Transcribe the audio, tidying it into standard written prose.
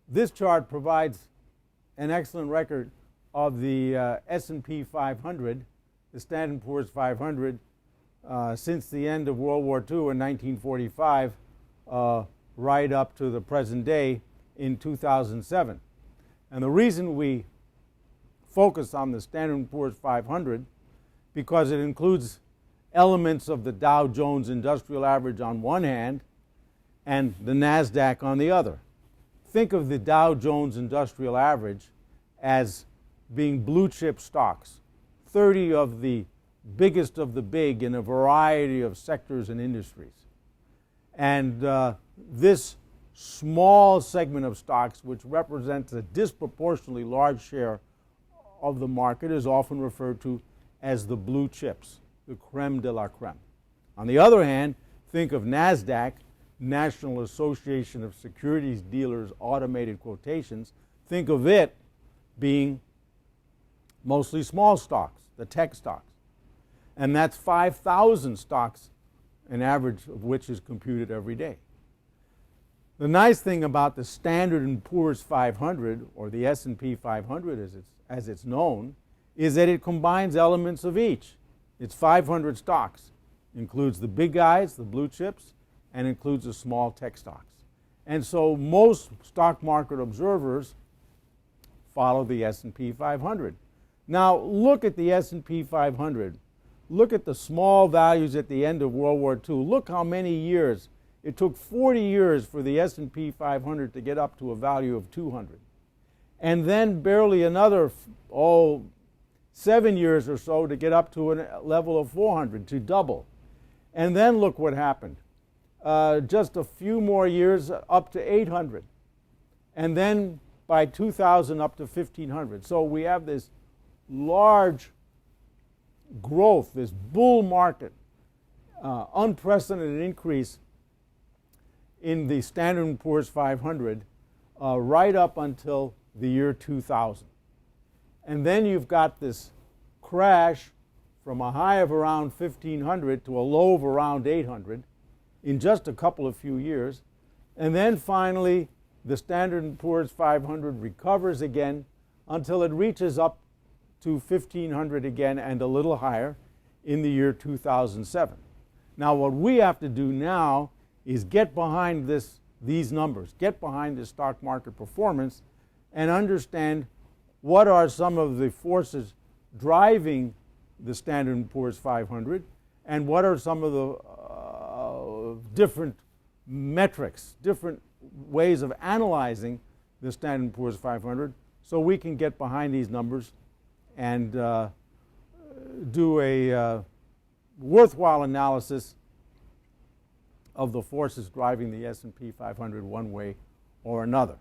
This chart provides an excellent record of the S&P 500, the Standard & Poor's 500, since the end of World War II in 1945, right up to the present day in 2007. And the reason we focus on the Standard & Poor's 500 because it includes elements of the Dow Jones Industrial Average on one hand and the NASDAQ on the other. Think of the Dow Jones Industrial Average as being blue chip stocks, 30 of the biggest of the big in a variety of sectors and industries. And this small segment of stocks, which represents a disproportionately large share of the market, is often referred to as the blue chips, the creme de la creme. On the other hand, think of NASDAQ, National Association of Securities Dealers Automated Quotations. Think of it being mostly small stocks, the tech stocks. And that's 5,000 stocks, an average of which is computed every day. The nice thing about the Standard & Poor's 500, or the S&P 500 as it's known, is that it combines elements of each. It's 500 stocks, includes the big guys, the blue chips, and includes the small tech stocks. And so most stock market observers follow the S&P 500. Now look at the S&P 500. Look at the small values at the end of World War II. Look how many years. It took 40 years for the S&P 500 to get up to a value of 200. And then barely another, 7 years or so to get up to a level of 400, to double. And then look what happened. Just a few more years up to 800. And then by 2000 up to 1500. So we have this large growth, this bull market, unprecedented increase in the Standard & Poor's 500 right up until the year 2000. And then you've got this crash from a high of around 1500 to a low of around 800 in just a couple of few years. And then finally the Standard & Poor's 500 recovers again until it reaches up to 1500 again and a little higher in the year 2007. Now what we have to do now is get behind these numbers, get behind the stock market performance and understand what are some of the forces driving the Standard & Poor's 500 and what are some of the different metrics, different ways of analyzing the Standard & Poor's 500 so we can get behind these numbers and do a worthwhile analysis of the forces driving the S&P 500 one way or another.